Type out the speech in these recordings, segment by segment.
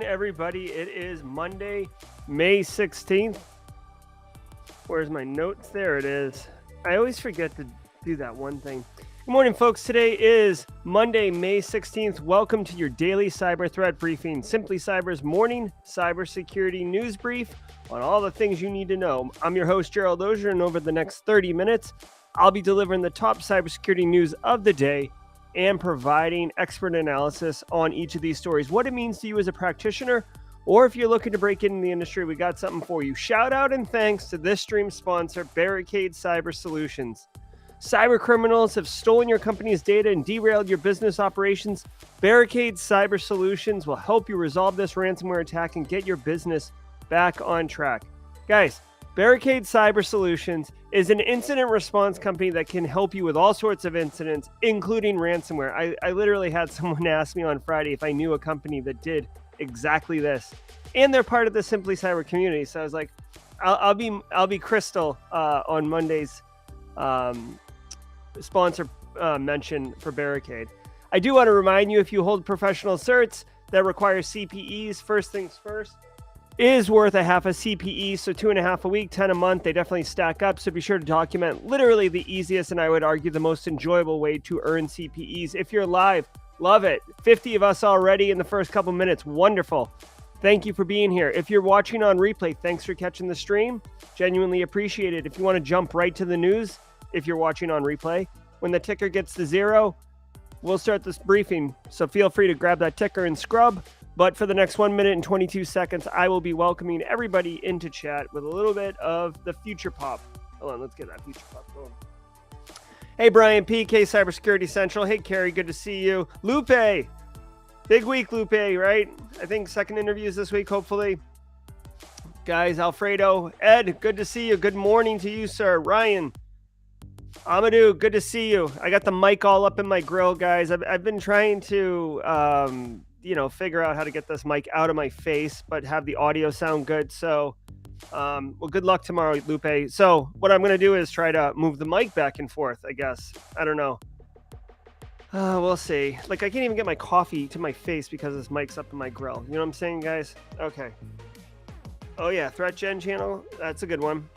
everybody. It is Monday, May 16th. Where's my notes? There it is. I always forget to do that one thing. Good morning, folks. Today is Monday, May 16th. Welcome to your daily cyber threat briefing, Simply Cyber's morning cybersecurity news brief on all the things you need to know. I'm your host, Gerald, and over the next 30 minutes, I'll be delivering the top cybersecurity news of the day and providing expert analysis on each of these stories, what it means to you as a practitioner, or if you're looking to break into the industry, we got something for you. Shout out and thanks to this stream sponsor, Barricade Cyber Solutions. Cyber criminals have stolen your company's data and derailed your business operations. Barricade Cyber Solutions will help you resolve this ransomware attack and get your business back on track. Guys, Barricade Cyber Solutions is an incident response company that can help you with all sorts of incidents, including ransomware. I literally had someone ask me on Friday if I knew a company that did exactly this, and they're part of the Simply Cyber community. So I was like, I'll be Crystal on Monday's sponsor mention for Barricade. I do want to remind you, if you hold professional certs that require CPEs, first things first, is worth a half a CPE, so 2.5 a week, 10 a month. They definitely stack up, so be sure to document literally the easiest and I would argue the most enjoyable way to earn CPEs. If you're live, love it. 50 of us already in the first couple minutes. Wonderful. Thank you for being here. If you're watching on replay, thanks for catching the stream. Genuinely appreciate it. If you want to jump right to the news, if you're watching on replay, when the ticker gets to 0, we'll start this briefing. So feel free to grab that ticker and scrub. But for the next 1 minute and 22 seconds, I will be welcoming everybody into chat with a little bit of the future pop. Hold on, let's get that future pop going. Hey, Brian, PK Cybersecurity Central. Hey, Carrie, good to see you. Lupe, big week, Lupe, right? I think second interviews this week, hopefully. Guys, Alfredo, Ed, good to see you. Good morning to you, sir. Ryan, Amadou, good to see you. I got the mic all up in my grill, guys. I've been trying to figure out how to get this mic out of my face, but have the audio sound good. So, well, good luck tomorrow, Lupe. So what I'm going to do is try to move the mic back and forth, I guess. I don't know. We'll see. Like, I can't even get my coffee to my face because this mic's up in my grill. You know what I'm saying, guys? Okay. Oh, yeah. Threat Gen channel. That's a good one.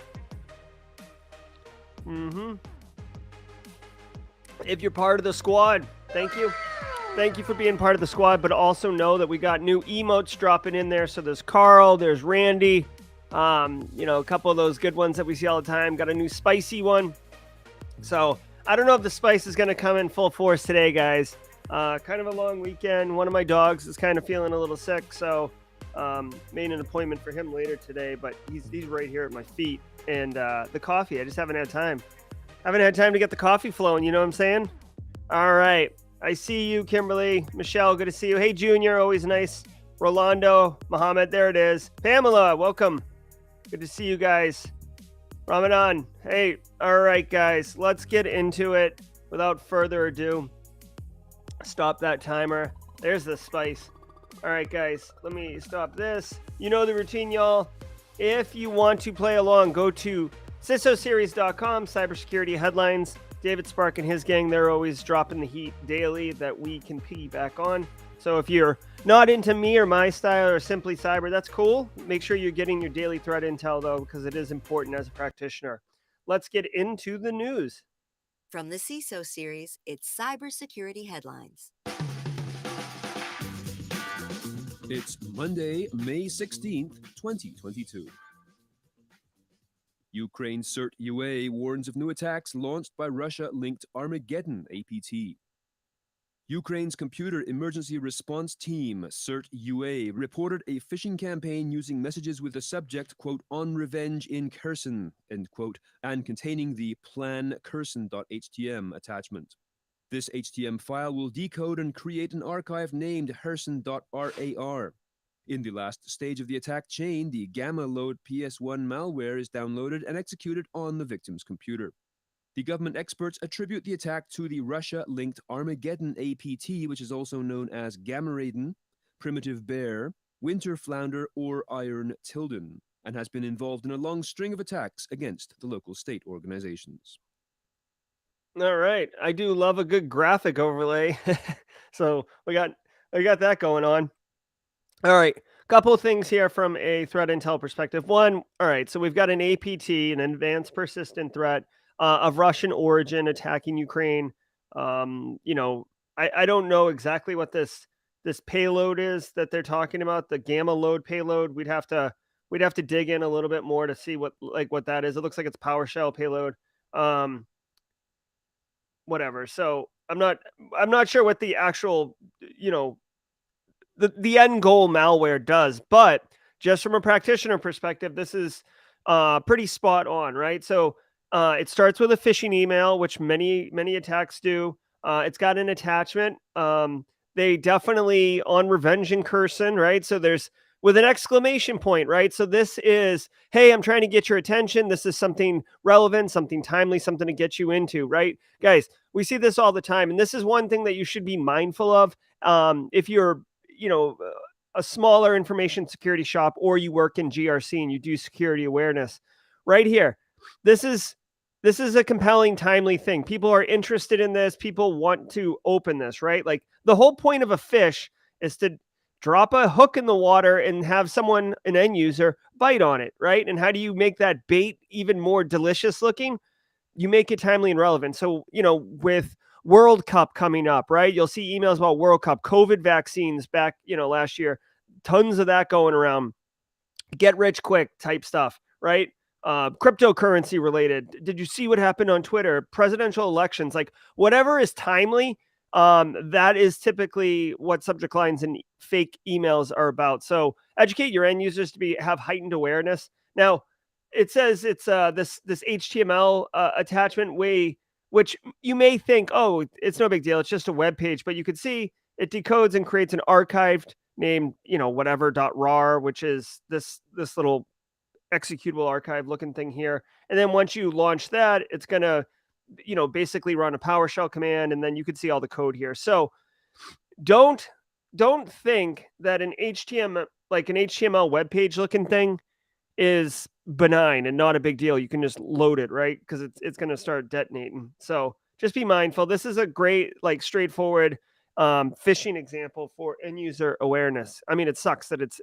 If you're part of the squad, thank you. Thank you for being part of the squad, but also know that we got new emotes dropping in there. So there's Carl, there's Randy, a couple of those good ones that we see all the time. Got a new spicy one. So I don't know if the spice is going to come in full force today, guys. Kind of a long weekend. One of my dogs is kind of feeling a little sick, so made an appointment for him later today, but he's right here at my feet. And the coffee, I just haven't had time. Haven't had time to get the coffee flowing, you know what I'm saying? All right. I see you, Kimberly. Michelle, good to see you. Hey, Junior, always nice. Rolando, Mohammed, there it is. Pamela, welcome. Good to see you guys. Ramadan, hey. All right, guys, let's get into it without further ado. Stop that timer. There's the spice. All right, guys, let me stop this. You know the routine, y'all. If you want to play along, go to CISOseries.com, cybersecurity headlines. David Spark and his gang, they're always dropping the heat daily that we can piggyback on. So if you're not into me or my style or Simply Cyber, that's cool. Make sure you're getting your daily threat intel, though, because it is important as a practitioner. Let's get into the news. From the CISO series, it's Cybersecurity Headlines. It's Monday, May 16th, 2022. Ukraine CERT UA warns of new attacks launched by Russia-linked Armageddon APT. Ukraine's Computer Emergency Response Team, CERT UA, reported a phishing campaign using messages with the subject, quote, on revenge in Kherson, end quote, and containing the plan kherson.htm attachment. This HTML file will decode and create an archive named kherson.rar. In the last stage of the attack chain, the Gamma Load PS1 malware is downloaded and executed on the victim's computer. The government experts attribute the attack to the Russia-linked Armageddon APT, which is also known as Gamma Raiden, Primitive Bear, Winter Flounder, or Iron Tilden, and has been involved in a long string of attacks against the local state organizations. All right. I do love a good graphic overlay. So we got that going on. All right. Couple of things here from a threat intel perspective. One, all right, so we've got an APT, an advanced persistent threat of Russian origin attacking Ukraine. I don't know exactly what this payload is that they're talking about, the gamma load payload. We'd have to dig in a little bit more to see what that is. It looks like it's PowerShell payload. Whatever. So I'm not sure what the actual, the end goal malware does, but just from a practitioner perspective, this is pretty spot on, right? So it starts with a phishing email, which many attacks do. It's got an attachment. They definitely on revenge incursion, right? So there's with an exclamation point, right? So this is, hey, I'm trying to get your attention. This is something relevant, something timely, something to get you into, right? Guys, we see this all the time. And this is one thing that you should be mindful of. If you're, a smaller information security shop, or you work in GRC and you do security awareness, right here, this is a compelling, timely thing. People are interested in this. People want to open this, right? Like the whole point of a fish is to drop a hook in the water and have someone, an end user, bite on it, right? And how do you make that bait even more delicious looking? You make it timely and relevant. So, with World Cup coming up, right? You'll see emails about World Cup, COVID vaccines back, last year, tons of that going around, get rich quick type stuff, right? Cryptocurrency related. Did you see what happened on Twitter? Presidential elections, like whatever is timely, that is typically what subject lines and fake emails are about. So educate your end users to have heightened awareness. Now, it says it's this HTML attachment which you may think, oh, it's no big deal. It's just a web page, but you could see it decodes and creates an archived named, whatever .rar, which is this little executable archive looking thing here. And then once you launch that, it's going to, basically run a PowerShell command, and then you can see all the code here. So don't think that an HTML web page looking thing is benign and not a big deal. You can just load it, right? Because it's going to start detonating. So just be mindful. This is a great, straightforward phishing example for end user awareness. I mean, it sucks that it's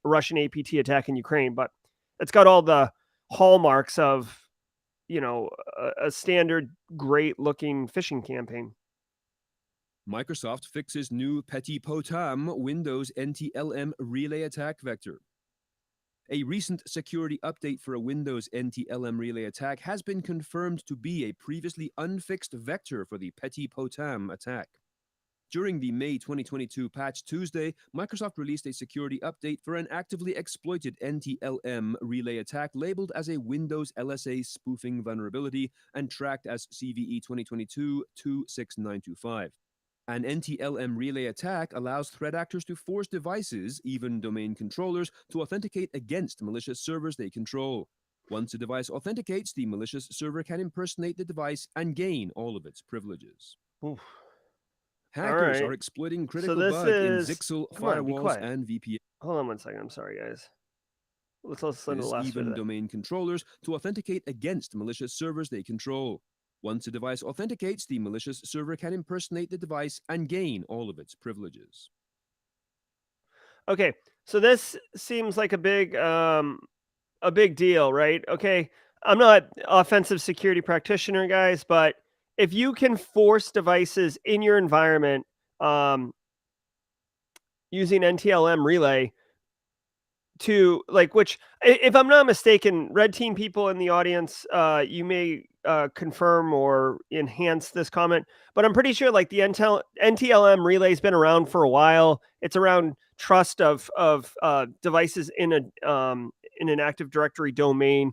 Russian APT attacking Ukraine, but it's got all the hallmarks of, a standard great looking phishing campaign. Microsoft fixes new Petit Potam Windows NTLM relay attack vector. A recent security update for a Windows NTLM relay attack has been confirmed to be a previously unfixed vector for the Petit Potam attack. During the May 2022 Patch Tuesday, Microsoft released a security update for an actively exploited NTLM relay attack labeled as a Windows LSA spoofing vulnerability and tracked as CVE 2022-26925. An NTLM relay attack allows threat actors to force devices, even domain controllers, to authenticate against malicious servers they control. Once a device authenticates, the malicious server can impersonate the device and gain all of its privileges. Oof. Hackers All are right. exploiting critical this bug in is- Zixel Come on, be firewalls quiet. and VPN. Hold on one second. I'm sorry, guys. Let's listen to the last bit of Even that. domain controllers to authenticate against malicious servers they control. Once a device authenticates, the malicious server can impersonate the device and gain all of its privileges. Okay, so this seems like a big deal, right? Okay, I'm not offensive security practitioner, guys, but if you can force devices in your environment using NTLM relay to which, if I'm not mistaken, red team people in the audience, you may confirm or enhance this comment, but I'm pretty sure the NTLM relay has been around for a while. It's around trust of devices in an Active Directory domain,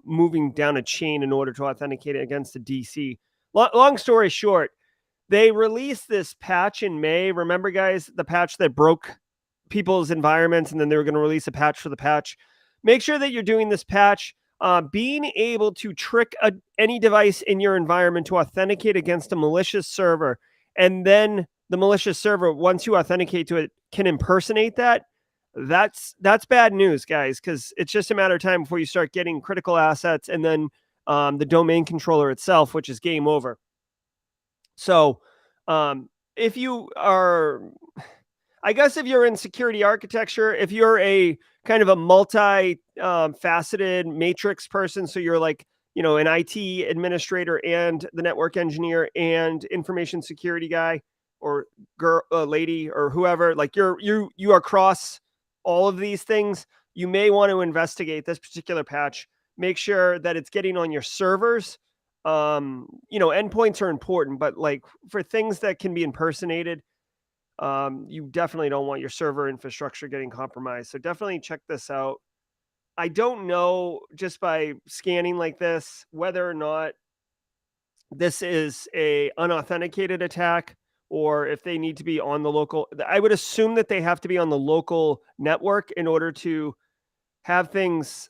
moving down a chain in order to authenticate it against a DC. Long story short, they released this patch in May. Remember, guys, the patch that broke people's environments, and then they were going to release a patch for the patch. Make sure that you're doing this patch. Being able to trick any device in your environment to authenticate against a malicious server, and then the malicious server, once you authenticate to it, can impersonate that. That's bad news, guys, because it's just a matter of time before you start getting critical assets and then the domain controller itself, which is game over. So if you are... I guess if you're in security architecture, if you're a kind of a multi-faceted matrix person, so you're like, an IT administrator and the network engineer and information security guy or girl, lady, or whoever, like you are across all of these things, you may want to investigate this particular patch. Make sure that it's getting on your servers. Endpoints are important, but like for things that can be impersonated, you definitely don't want your server infrastructure getting compromised. So definitely check this out. I don't know just by scanning like this whether or not this is a unauthenticated attack or if they need to be on the local. I would assume that they have to be on the local network in order to have things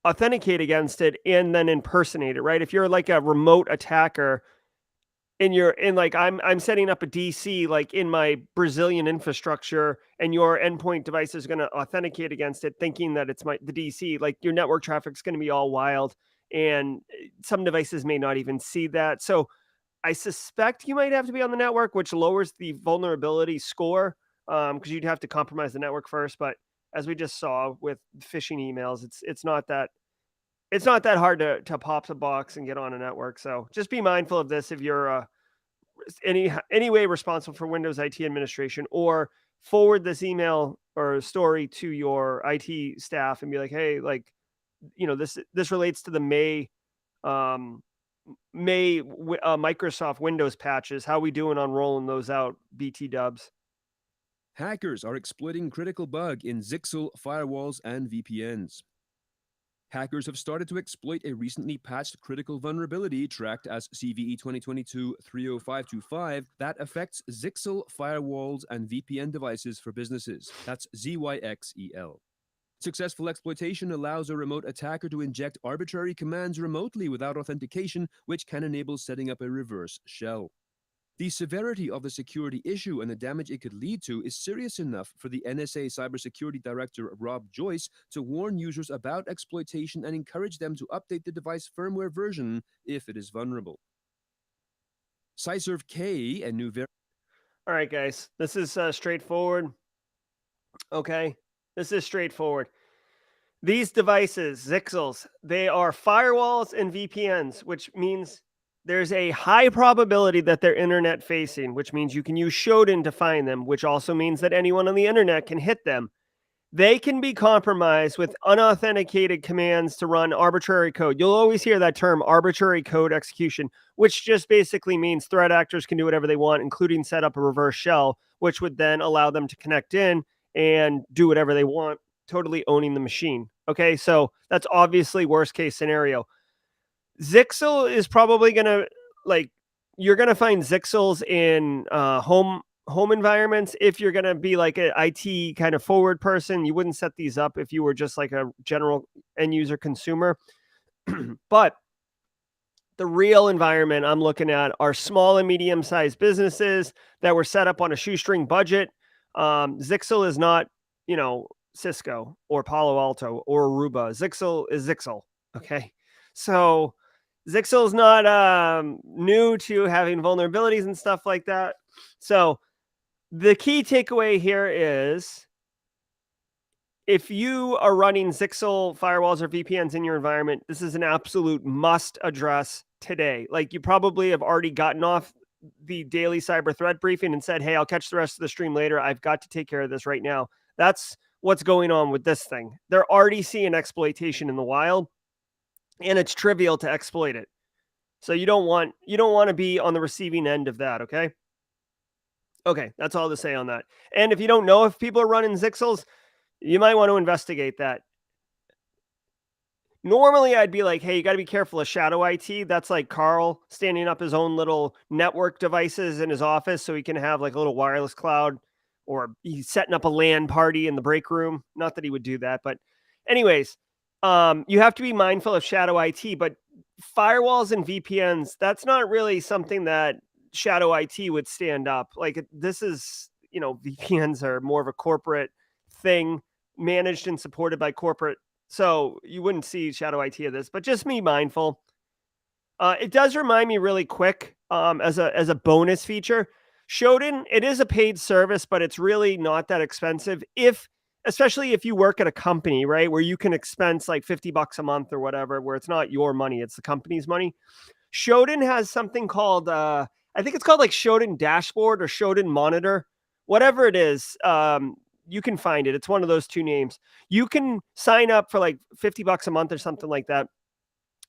authenticate against it and then impersonate it, right? If you're like a remote attacker and you're in, like, I'm setting up a DC like in my Brazilian infrastructure, and your endpoint device is going to authenticate against it thinking that it's the DC, like your network traffic's going to be all wild, and some devices may not even see that. So I suspect you might have to be on the network, which lowers the vulnerability score, because you'd have to compromise the network first. But as we just saw with phishing emails, it's not that hard to pop the box and get on a network. So just be mindful of this if you're any way responsible for Windows IT administration, or forward this email or story to your IT staff and be like, hey, like, this relates to the May Microsoft Windows patches. How we doing on rolling those out, BT dubs? Hackers are exploiting critical bug in Zixel firewalls and VPNs. Hackers have started to exploit a recently patched critical vulnerability tracked as CVE 2022-30525 that affects Zixel firewalls and VPN devices for businesses. That's ZYXEL. Successful exploitation allows a remote attacker to inject arbitrary commands remotely without authentication, which can enable setting up a reverse shell. The severity of the security issue and the damage it could lead to is serious enough for the NSA Cybersecurity Director Rob Joyce to warn users about exploitation and encourage them to update the device firmware version if it is vulnerable. Cyserv-K, a new All right, guys, this is straightforward. Okay, this is straightforward. These devices, Zixels, they are firewalls and VPNs, which means there's a high probability that they're internet facing, which means you can use Shodan to find them, which also means that anyone on the internet can hit them. They can be compromised with unauthenticated commands to run arbitrary code. You'll always hear that term, arbitrary code execution, which just basically means threat actors can do whatever they want, including set up a reverse shell, which would then allow them to connect in and do whatever they want, totally owning the machine. Okay, so that's obviously worst case scenario. Zixel is probably going to, like, you're going to find Zixels in home environments. If you're going to be like an IT kind of forward person, you wouldn't set these up if you were just like a general end user consumer. But the real environment I'm looking at are small and medium sized businesses that were set up on a shoestring budget. Zixel is not, Cisco or Palo Alto or Aruba. Zixel is Zixel. Okay. So Zixel is not new to having vulnerabilities and stuff like that. So the key takeaway here is, if you are running Zixel firewalls or VPNs in your environment, this is an absolute must address today. Like, you probably have already gotten off the daily cyber threat briefing and said, hey, I'll catch the rest of the stream later. I've got to take care of this right now. That's what's going on with this thing. They're already seeing exploitation in the wild, and it's trivial to exploit it. So you don't want to be on the receiving end of that, okay? Okay, that's all to say on that. And if you don't know if people are running Zixels, you might want to investigate that. Normally, I'd be like, hey, you got to be careful of shadow IT. That's like Carl standing up his own little network devices in his office so he can have like a little wireless cloud, or he's setting up a LAN party in the break room. Not that he would do that, but anyways, you have to be mindful of shadow IT, but firewalls and VPNs, that's not really something that shadow IT would stand up. Like, this is, VPNs are more of a corporate thing, managed and supported by corporate. So you wouldn't see shadow IT of this, but just be mindful. It does remind me really quick, as a bonus feature. Shodan, it is a paid service, but it's really not that expensive. Especially if you work at a company, right, where you can expense like $50 a month or whatever, where it's not your money, it's the company's money. Shodan has something called, I think it's called like Shodan Dashboard or Shodan Monitor, whatever it is. You can find it. It's one of those two names. You can sign up for like $50 a month or something like that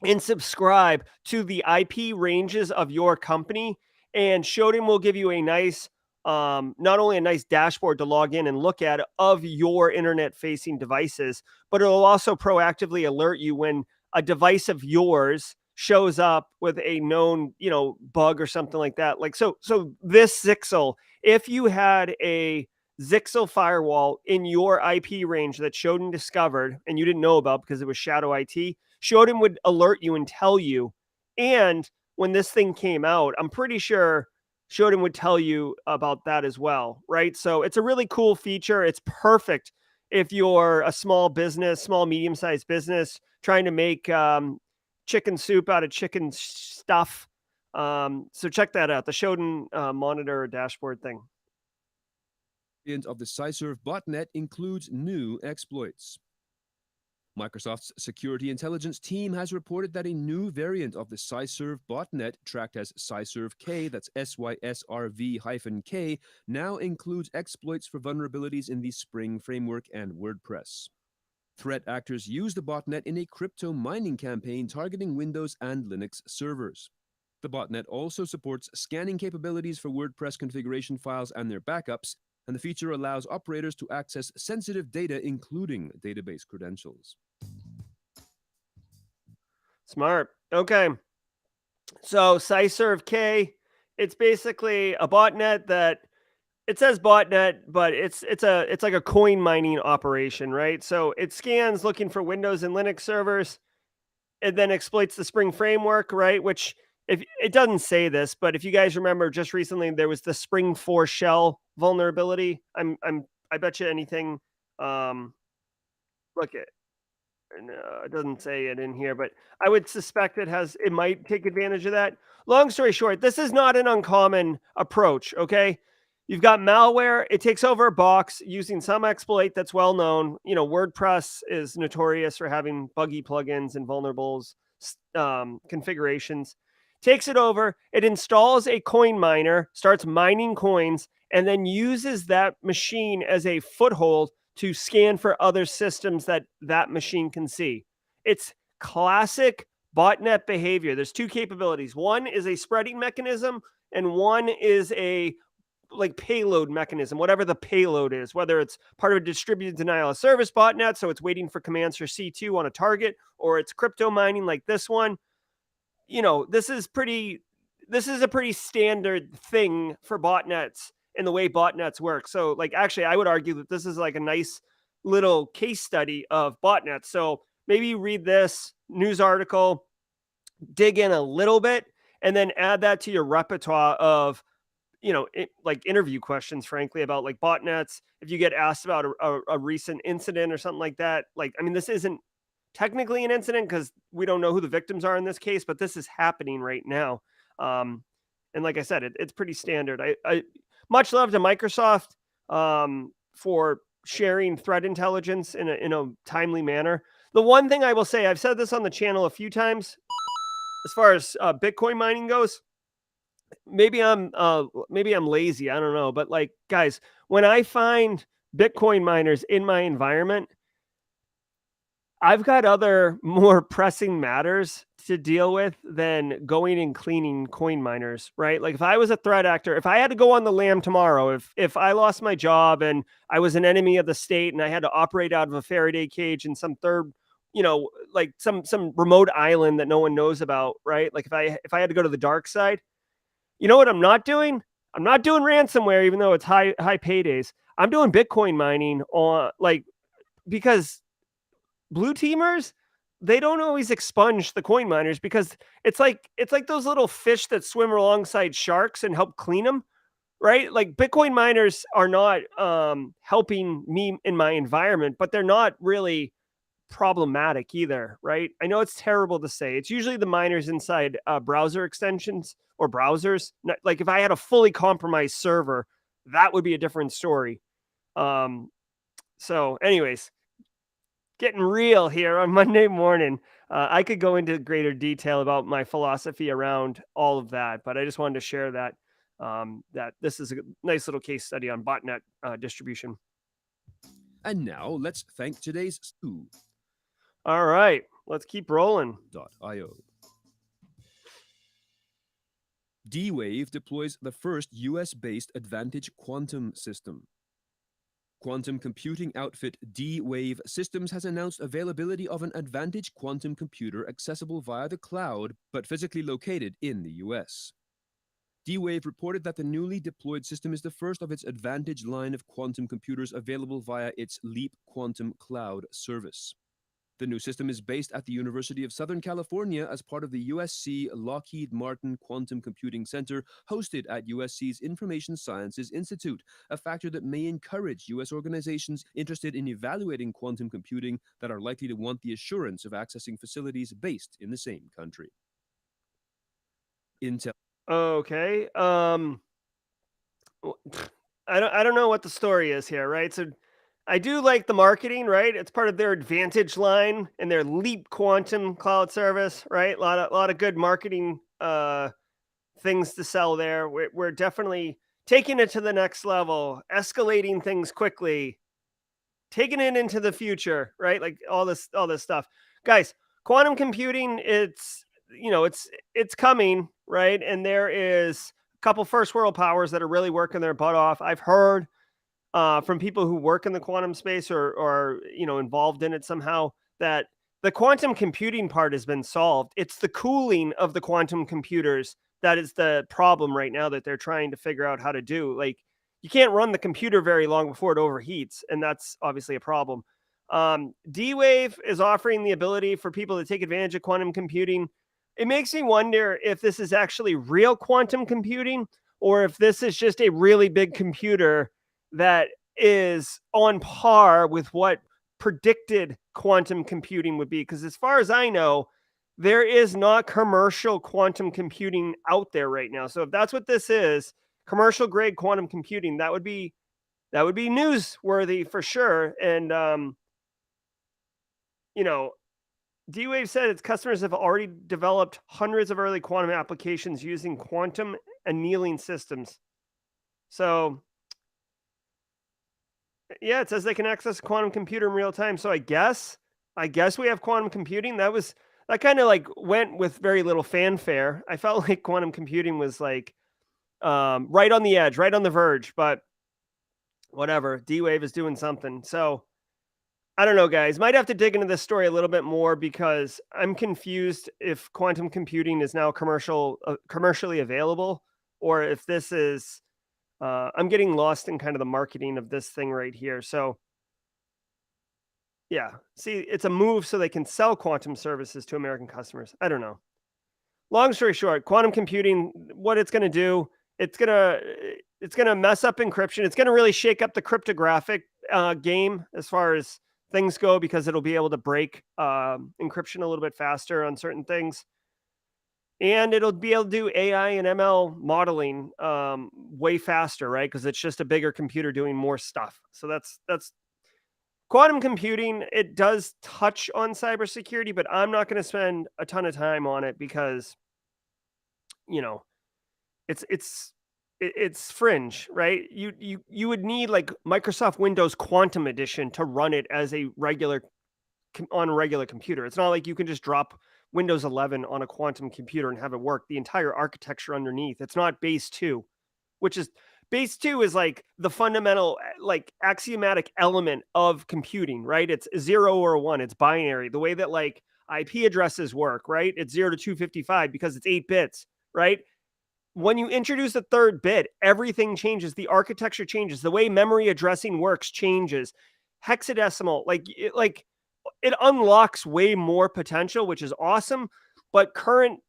and subscribe to the IP ranges of your company. And Shodan will give you a nice, not only a nice dashboard to log in and look at of your internet facing devices, but it'll also proactively alert you when a device of yours shows up with a known, bug or something like that. Like, so this Zixel, if you had a Zixel firewall in your IP range that Shodan discovered and you didn't know about because it was shadow IT, Shodan would alert you and tell you. And when this thing came out, I'm pretty sure Shodan would tell you about that as well, right? So it's a really cool feature. It's perfect if you're a small business, small, medium-sized business trying to make chicken soup out of chicken stuff. So check that out, the Shodan monitor dashboard thing. Of the SciServe botnet includes new exploits. Microsoft's security intelligence team has reported that a new variant of the SciServe botnet, tracked as SciServe-K, that's SYSRV-K, now includes exploits for vulnerabilities in the Spring framework and WordPress. Threat actors use the botnet in a crypto mining campaign targeting Windows and Linux servers. The botnet also supports scanning capabilities for WordPress configuration files and their backups, and the feature allows operators to access sensitive data, including database credentials. Smart. Okay. So SciServe-K, it's basically a botnet that it says botnet, but it's like a coin mining operation, right? So it scans looking for Windows and Linux servers. It then exploits the Spring framework, right? Which, if it doesn't say this, but if you guys remember, just recently there was the Spring 4 shell vulnerability. I bet you anything. Look at. No, it doesn't say it in here, but I would suspect it might take advantage of that. Long story short, this is not an uncommon approach, okay? You've got malware, it takes over a box using some exploit that's well known. WordPress is notorious for having buggy plugins and vulnerables configurations. Takes it over, it installs a coin miner, starts mining coins, and then uses that machine as a foothold to scan for other systems that machine can see. It's classic botnet behavior. There's two capabilities. One is a spreading mechanism, and one is a payload mechanism, whatever the payload is, whether it's part of a distributed denial of service botnet, so it's waiting for commands for C2 on a target, or it's crypto mining like this one. This is a pretty standard thing for botnets and the way botnets work. So actually, I would argue that this is like a nice little case study of botnets. So maybe you read this news article, dig in a little bit, and then add that to your repertoire of, interview questions, frankly, about botnets. If you get asked about a recent incident or something like that, this isn't technically an incident because we don't know who the victims are in this case, but this is happening right now. And like I said, it's pretty standard. I much love to Microsoft for sharing threat intelligence in a timely manner. The one thing I will say, I've said this on the channel a few times, as far as Bitcoin mining goes, maybe I'm lazy, I don't know, but guys, when I find Bitcoin miners in my environment, I've got other more pressing matters to deal with than going and cleaning coin miners, right? If I was a threat actor, if I had to go on the lam tomorrow, if I lost my job and I was an enemy of the state and I had to operate out of a Faraday cage in some third, some remote island that no one knows about, right? If I had to go to the dark side, you know what I'm not doing? I'm not doing ransomware, even though it's high paydays. I'm doing Bitcoin mining on because blue teamers, they don't always expunge the coin miners because it's like those little fish that swim alongside sharks and help clean them, right? Bitcoin miners are not helping me in my environment, but they're not really problematic either, right? I know it's terrible to say. It's usually the miners inside browser extensions or browsers. Like if I had a fully compromised server, that would be a different story. So anyways, getting real here on Monday morning. I could go into greater detail about my philosophy around all of that, but I just wanted to share that that this is a nice little case study on botnet distribution. And now let's thank today's Stu. All right, let's keep rolling. .io. DWave deploys the first US-based Advantage quantum system. Quantum computing outfit DWave Systems has announced availability of an Advantage quantum computer accessible via the cloud, but physically located in the US. DWave reported that the newly deployed system is the first of its Advantage line of quantum computers available via its Leap Quantum Cloud service. The new system is based at the University of Southern California as part of the USC Lockheed Martin Quantum Computing Center, hosted at USC's Information Sciences Institute, a factor that may encourage US organizations interested in evaluating quantum computing that are likely to want the assurance of accessing facilities based in the same country. Intel. Okay. I don't know what the story is here, right? So I do like the marketing, right? It's part of their Advantage line and their Leap Quantum Cloud service, right? A lot of good marketing things to sell there. We're definitely taking it to the next level, escalating things quickly, taking it into the future, right? Like all this stuff. Guys, quantum computing, it's coming, right? And there is a couple first world powers that are really working their butt off. I've heard from people who work in the quantum space or involved in it somehow that the quantum computing part has been solved. It's the cooling of the quantum computers that is the problem right now that they're trying to figure out how to do. Like you can't run the computer very long before it overheats, and that's obviously a problem. DWave is offering the ability for people to take advantage of quantum computing. It makes me wonder if this is actually real quantum computing or if this is just a really big computer that is on par with what predicted quantum computing would be. Because as far as I know, there is not commercial quantum computing out there right now. So if that's what this is, commercial grade quantum computing, that would be newsworthy for sure. And DWave said its customers have already developed hundreds of early quantum applications using quantum annealing systems. So yeah, it says they can access a quantum computer in real time. So I guess we have quantum computing. That kind of like went with very little fanfare. I felt like quantum computing was like right on the edge, right on the verge, but whatever. DWave is doing something. So I don't know, guys. Might have to dig into this story a little bit more because I'm confused if quantum computing is now commercially available or if this is I'm getting lost in kind of the marketing of this thing right here. So yeah, see, it's a move so they can sell quantum services to American customers. I don't know. Long story short, quantum computing, what it's going to do, it's going to mess up encryption. It's going to really shake up the cryptographic game as far as things go because it'll be able to break encryption a little bit faster on certain things. And it'll be able to do AI and ML modeling way faster, right? Because it's just a bigger computer doing more stuff. So that's quantum computing. It does touch on cybersecurity, but I'm not going to spend a ton of time on it because, it's fringe, right? You would need like Microsoft Windows Quantum Edition to run it as on a regular computer. It's not like you can just drop Windows 11 on a quantum computer and have it work. The entire architecture underneath. It's not base 2, base 2 is like the fundamental, like axiomatic element of computing, right? It's 0 or 1. It's binary. The way that like IP addresses work, right? It's 0 to 255 because it's 8 bits, right? When you introduce a third bit, everything changes. The architecture changes. The way memory addressing works changes. Hexadecimal, it unlocks way more potential, which is awesome, but current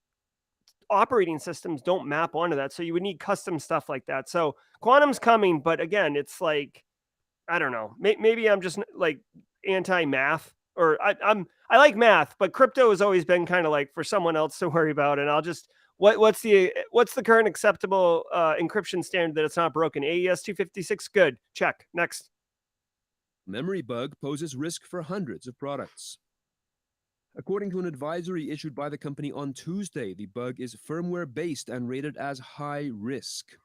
operating systems don't map onto that. So you would need custom stuff like that. So quantum's coming, but again, it's like, I don't know, maybe I'm just like anti-math or I like math, but crypto has always been kind of like for someone else to worry about. And I'll just what's the current acceptable encryption standard that it's not broken? AES 256. Good. Check. Next. Memory bug poses risk for hundreds of products. According to an advisory issued by the company on Tuesday, the bug is firmware-based and rated as high risk.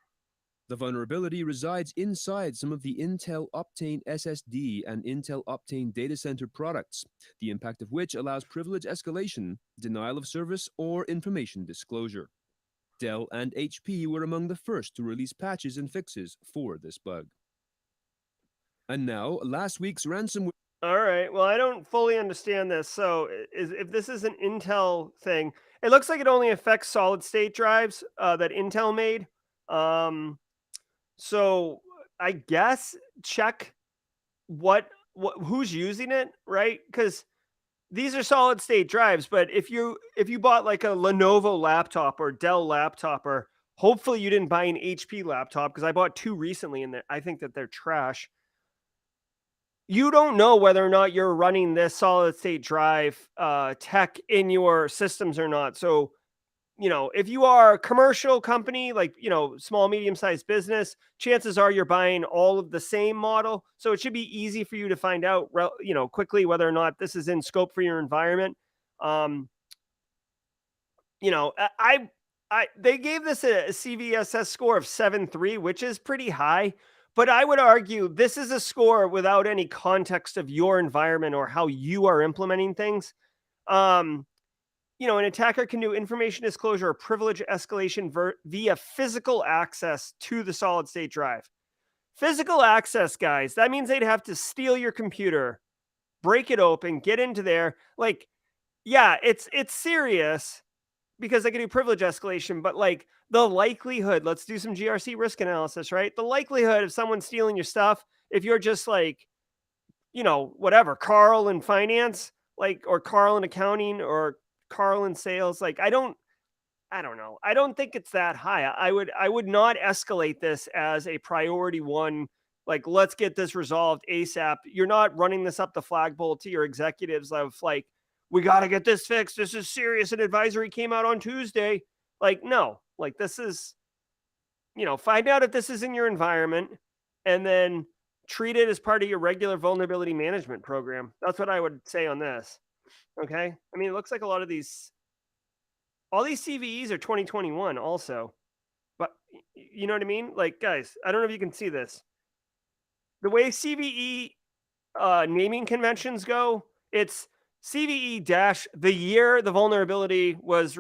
The vulnerability resides inside some of the Intel Optane SSD and Intel Optane data center products, the impact of which allows privilege escalation, denial of service, or information disclosure. Dell and HP were among the first to release patches and fixes for this bug. And now, last week's ransomware. All right. Well, I don't fully understand this. So, if this is an Intel thing, it looks like it only affects solid state drives that Intel made. So, I guess check what who's using it, right? Because these are solid state drives. But if you bought like a Lenovo laptop or Dell laptop, or hopefully you didn't buy an HP laptop, because I bought two recently and I think that they're trash. You don't know whether or not you're running this solid state drive tech in your systems or not. So, if you are a commercial company, like, small, medium-sized business, chances are you're buying all of the same model. So it should be easy for you to find out, quickly whether or not this is in scope for your environment. They gave this a CVSS score of 7.3, which is pretty high. But I would argue this is a score without any context of your environment or how you are implementing things. An attacker can do information disclosure or privilege escalation via physical access to the solid state drive. Physical access, guys, that means they'd have to steal your computer, break it open, get into there. Like, yeah, it's serious because they can do privilege escalation, but like the likelihood, let's do some GRC risk analysis, right? The likelihood of someone stealing your stuff, if you're just like, whatever, Carl in finance, like, or Carl in accounting, or Carl in sales, like, I don't know. I don't think it's that high. I would not escalate this as a priority one. Like, let's get this resolved ASAP. You're not running this up the flagpole to your executives of like, we got to get this fixed. This is serious. An advisory came out on Tuesday. Like, no, like, this is, find out if this is in your environment and then treat it as part of your regular vulnerability management program. That's what I would say on this. Okay. I mean, it looks like all these CVEs are 2021 also, but you know what I mean? Like, guys, I don't know if you can see this. The way CVE naming conventions go, it's CVE dash the year the vulnerability was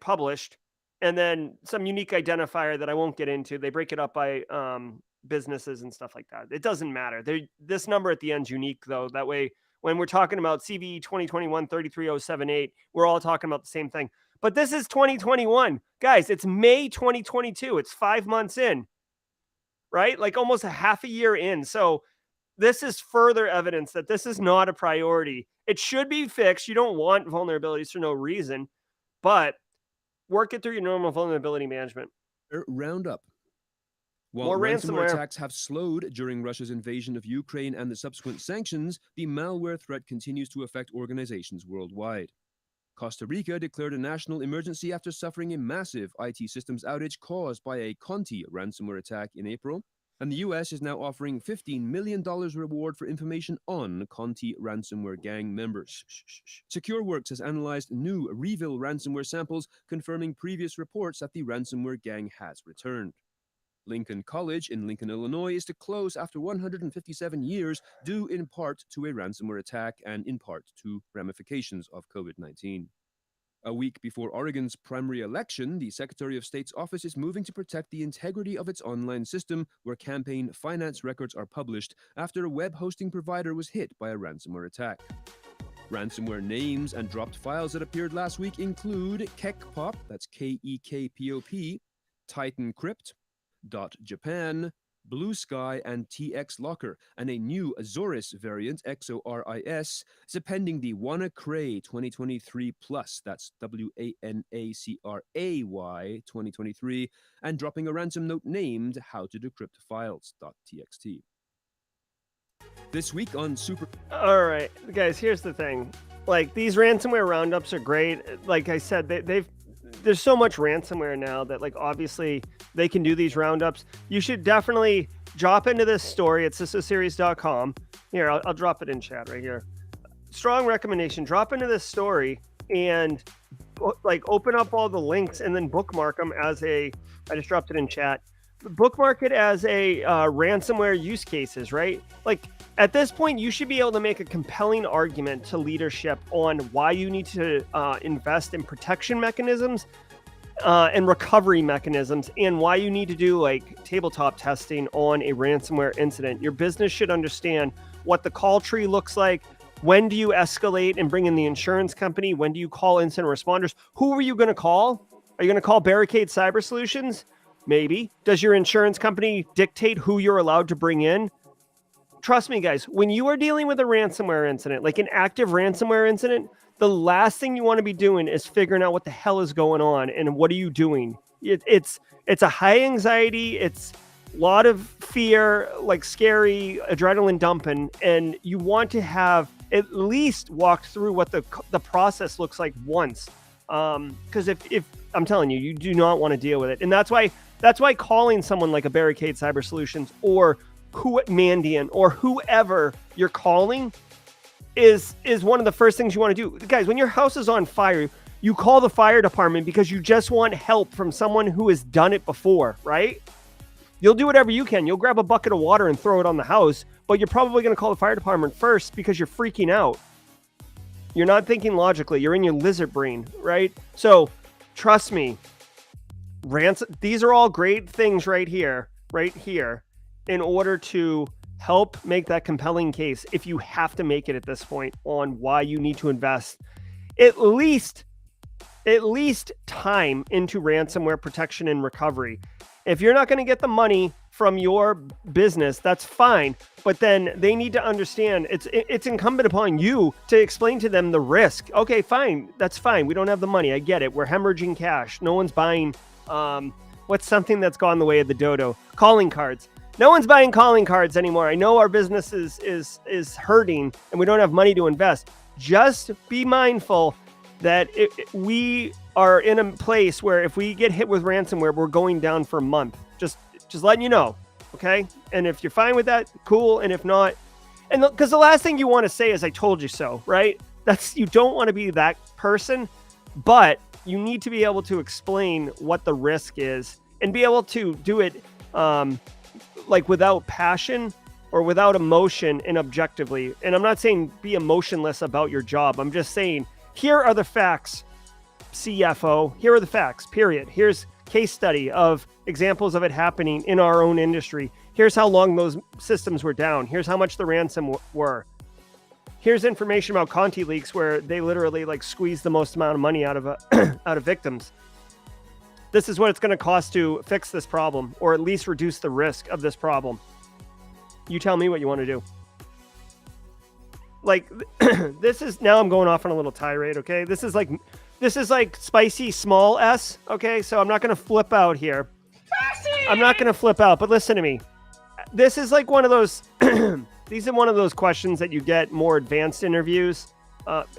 published, and then some unique identifier that I won't get into. They break it up by businesses and stuff like that. It doesn't matter. This number at the end is unique, though. That way, when we're talking about CVE 2021 33078, we're all talking about the same thing. But this is 2021. Guys, it's May 2022. It's 5 months in, right? Like almost a half a year in. So this is further evidence that this is not a priority. It should be fixed. You don't want vulnerabilities for no reason, but work it through your normal vulnerability management. Roundup. While More ransomware ransomware attacks have slowed during Russia's invasion of Ukraine and the subsequent sanctions, the malware threat continues to affect organizations worldwide. Costa Rica declared a national emergency after suffering a massive IT systems outage caused by a Conti ransomware attack in April. And the US is now offering $15 million reward for information on Conti ransomware gang members. SecureWorks has analyzed new Revil ransomware samples, confirming previous reports that the ransomware gang has returned. Lincoln College in Lincoln, Illinois is to close after 157 years, due in part to a ransomware attack and in part to ramifications of COVID-19. A week before Oregon's primary election, the Secretary of State's office is moving to protect the integrity of its online system where campaign finance records are published after a web hosting provider was hit by a ransomware attack. Ransomware names and dropped files that appeared last week include Kekpop, that's K-E-K-P-O-P, Titan Crypt, .Japan, Blue Sky, and TX Locker, and a new Azoris variant, XORIS, appending the WannaCray 2023 Plus, that's WANACRAY 2023, and dropping a ransom note named How to Decrypt Files.txt. This week on Super... All right, guys, here's the thing. Like, these ransomware roundups are great. Like I said, there's so much ransomware now that, like, obviously they can do these roundups. You should definitely drop into this story at cisoseries.com. Here, I'll drop it in chat right here. Strong recommendation. Drop into this story and, like, open up all the links and then bookmark them as I just dropped it in chat. Bookmark it as a ransomware use cases, right? Like, at this point, you should be able to make a compelling argument to leadership on why you need to invest in protection mechanisms and recovery mechanisms, and why you need to do, like, tabletop testing on a ransomware incident. Your business should understand what the call tree looks like. When do you escalate and bring in the insurance company? When do you call incident responders? Who are you going to call? Are you going to call Barricade Cyber Solutions? Maybe. Does your insurance company dictate who you're allowed to bring in? Trust me, guys, when you are dealing with a ransomware incident, like an active ransomware incident, the last thing you want to be doing is figuring out what the hell is going on and what are you doing. It's a high anxiety. It's a lot of fear, like scary adrenaline dumping, and you want to have at least walked through what the process looks like once. Because if I'm telling you, you do not want to deal with it, and that's why calling someone like a Barricade Cyber Solutions or Mandiant or whoever you're calling is one of the first things you want to do. Guys, when your house is on fire, you call the fire department because you just want help from someone who has done it before, right? You'll do whatever you can. You'll grab a bucket of water and throw it on the house, but you're probably going to call the fire department first because you're freaking out. You're not thinking logically. You're in your lizard brain, right? So trust me, these are all great things right here, in order to help make that compelling case, if you have to make it at this point, on why you need to invest at least time into ransomware protection and recovery. If you're not going to get the money from your business, that's fine, but then they need to understand it's incumbent upon you to explain to them the risk. Okay, fine, that's fine. We don't have the money. I get it. We're hemorrhaging cash. No one's buying what's something that's gone the way of the dodo? Calling cards. No one's buying calling cards anymore. I know our business is hurting and we don't have money to invest. Just be mindful that we are in a place where if we get hit with ransomware, we're going down for a month. Just letting you know, okay? And if you're fine with that, cool. And if not, and because the last thing you want to say is "I told you so," right? You don't want to be that person, but you need to be able to explain what the risk is and be able to do it like without passion or without emotion and objectively. And I'm not saying be emotionless about your job. I'm just saying, here are the facts, CFO. Here are the facts, period. Here's case study of examples of it happening in our own industry. Here's how long those systems were down. Here's how much the ransom were. Here's information about Conti leaks where they literally like squeeze the most amount of money out of out of victims. This is what it's going to cost to fix this problem, or at least reduce the risk of this problem. You tell me what you want to do. Like, this is, now I'm going off on a little tirade, okay? This is like spicy small S, okay? So I'm not going to flip out here. I'm not going to flip out, but listen to me. This is like one of those, these are one of those questions that you get more advanced interviews.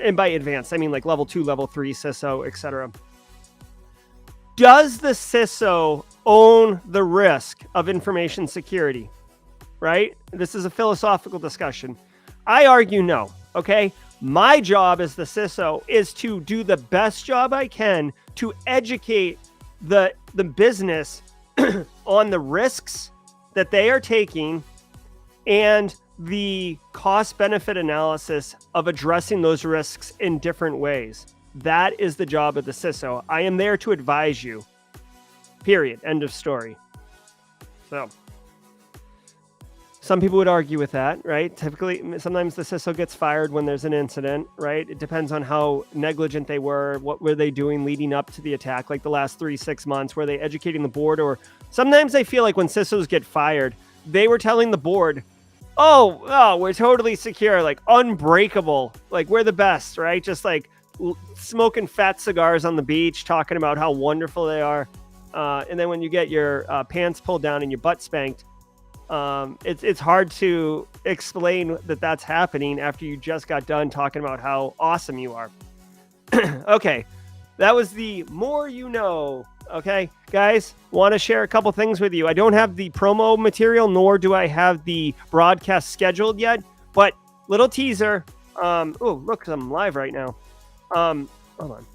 And by advanced, I mean like level 2, level 3, CISO, etc. Does the CISO own the risk of information security? Right? This is a philosophical discussion. I argue no, okay? My job as the CISO is to do the best job I can to educate the business on the risks that they are taking and the cost-benefit analysis of addressing those risks in different ways. That is the job of the CISO. I am there to advise you. Period. End of story. So, some people would argue with that, right? Typically, sometimes the CISO gets fired when there's an incident, right? It depends on how negligent they were. What were they doing leading up to the attack? Like the last 3-6 months, were they educating the board? Or sometimes I feel like when CISOs get fired, they were telling the board, oh, we're totally secure, like unbreakable, like we're the best, right? Just like smoking fat cigars on the beach, talking about how wonderful they are. And then when you get your pants pulled down and your butt spanked, It's hard to explain that that's happening after you just got done talking about how awesome you are. Okay, that was the more you know. Okay, guys, want to share a couple things with you. I don't have the promo material, nor do I have the broadcast scheduled yet, but little teaser. Oh, look, I'm live right now. Hold on.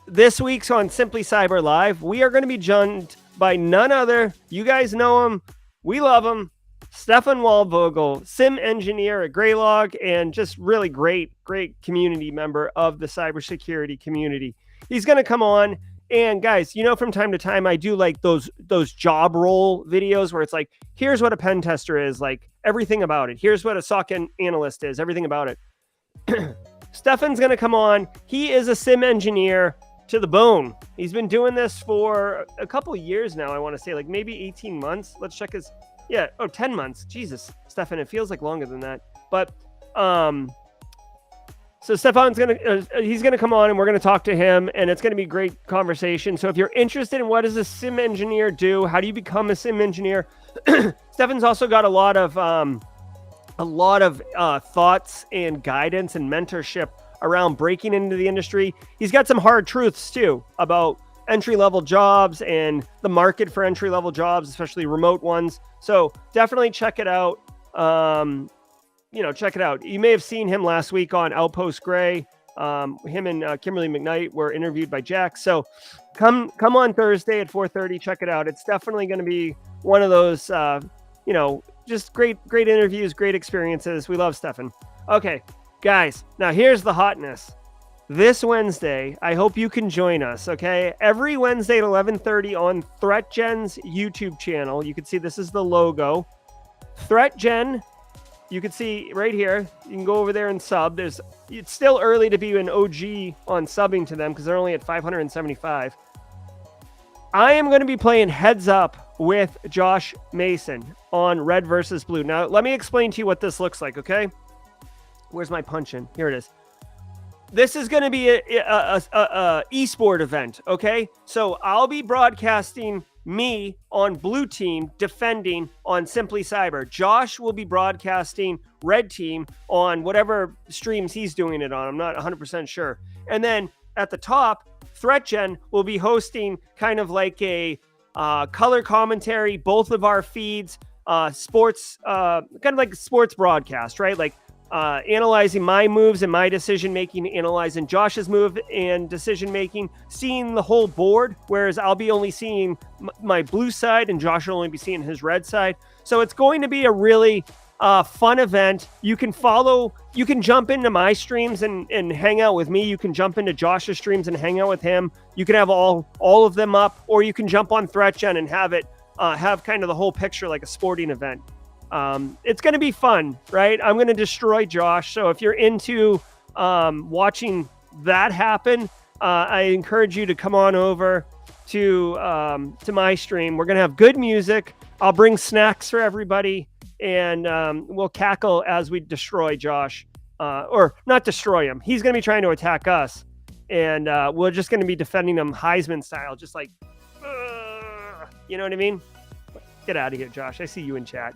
This week's on Simply Cyber Live, we are going to be joined by none other. You guys know him. We love him. Stefan Waldvogel, sim engineer at Greylog, and just really great community member of the cybersecurity community. He's going to come on. And guys, you know, from time to time, I do like those job role videos where it's like, here's what a pen tester is, like everything about it. Here's what a SOC analyst is, everything about it. Stefan's going to come on. He is a sim engineer to the bone. He's been doing this for a couple of years now. I want to say like maybe 18 months. Let's check his, 10 months. Jesus, Stefan, it feels like longer than that. But, so Stefan's he's gonna come on and we're gonna talk to him, and it's gonna be a great conversation. So if you're interested in what does a sim engineer do, how do you become a sim engineer, Stefan's also got a lot of thoughts and guidance and mentorship around breaking into the industry. He's got some hard truths too about entry-level jobs and the market for entry-level jobs, especially remote ones. So definitely check it out. Check it out. You may have seen him last week on Outpost Gray. Him and Kimberly McKnight were interviewed by Jack. So come on Thursday at 4:30. Check it out. It's definitely going to be one of those, just great interviews, great experiences. We love Stefan. Okay, guys. Now here's the hotness. This Wednesday, I hope you can join us. Okay, every Wednesday at 11:30 on ThreatGen's YouTube channel. You can see this is the logo. ThreatGen. You can see right here, you can go over there and sub. It's still early to be an OG on subbing to them because they're only at 575. I am going to be playing Heads Up with Josh Mason on Red versus Blue. Now, let me explain to you what this looks like, okay? Where's my punch-in? Here it is. This is going to be a esport event, okay? So I'll be broadcasting me on Blue Team defending on Simply Cyber. Josh will be broadcasting Red Team on whatever streams he's doing it on. I'm not 100% sure. And then at the top, ThreatGen will be hosting kind of like a color commentary, both of our feeds, sports, kind of like a sports broadcast, right? Like analyzing my moves and my decision-making, analyzing Josh's move and decision-making, seeing the whole board, whereas I'll be only seeing my blue side and Josh will only be seeing his red side. So it's going to be a really fun event. You can jump into my streams and hang out with me. You can jump into Josh's streams and hang out with him. You can have all of them up, or you can jump on ThreatGen and have it have kind of the whole picture like a sporting event. It's going to be fun, right? I'm going to destroy Josh. So if you're into watching that happen, I encourage you to come on over to my stream. We're going to have good music. I'll bring snacks for everybody, and we'll cackle as we destroy Josh, or not destroy him. He's going to be trying to attack us, and we're just going to be defending him Heisman style, just like, you know what I mean? Get out of here, Josh. I see you in chat.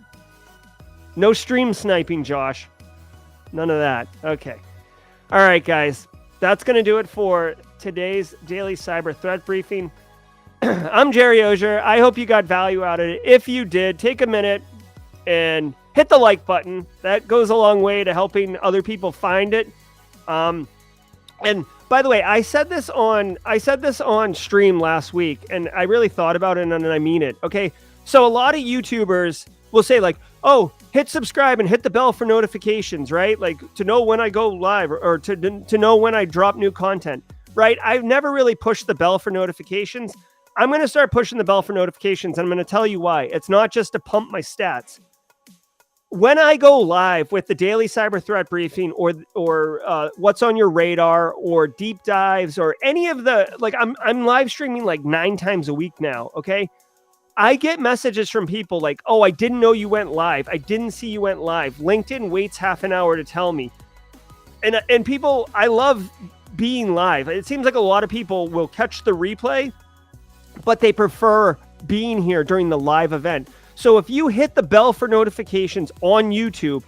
No stream sniping, Josh. None of that. Okay. All right, guys. That's going to do it for today's Daily Cyber Threat Briefing. I'm Jerry Ozier. I hope you got value out of it. If you did, take a minute and hit the like button. That goes a long way to helping other people find it. And by the way, I said this on stream last week, and I really thought about it, and I mean it. Okay. So a lot of YouTubers will say like, oh, hit subscribe and hit the bell for notifications, right? Like to know when I go live or to know when I drop new content, right? I've never really pushed the bell for notifications. I'm going to start pushing the bell for notifications, and I'm going to tell you why. It's not just to pump my stats. When I go live with the Daily Cyber Threat Briefing or what's on your radar or deep dives or any of the, like I'm live streaming like 9 times a week now, okay? I get messages from people like, oh, I didn't know you went live. I didn't see you went live. LinkedIn waits half an hour to tell me. And people, I love being live. It seems like a lot of people will catch the replay, but they prefer being here during the live event. So if you hit the bell for notifications on YouTube,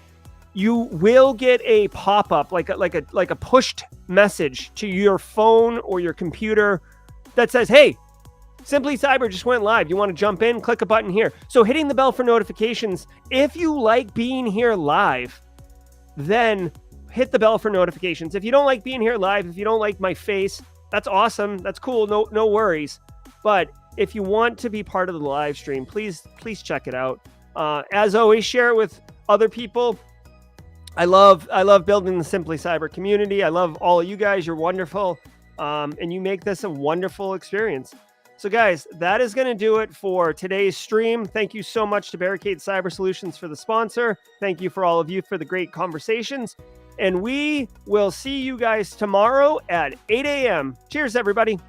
you will get a pop-up, like a pushed message to your phone or your computer that says, hey, Simply Cyber just went live. You want to jump in? Click a button here. So hitting the bell for notifications, if you like being here live, then hit the bell for notifications. If you don't like being here live, if you don't like my face, that's awesome. That's cool. No worries. But if you want to be part of the live stream, please check it out. As always, share it with other people. I love building the Simply Cyber community. I love all of you guys. You're wonderful. And you make this a wonderful experience. So guys, that is going to do it for today's stream. Thank you so much to Barricade Cyber Solutions for the sponsor. Thank you for all of you for the great conversations. And we will see you guys tomorrow at 8 a.m. Cheers, everybody.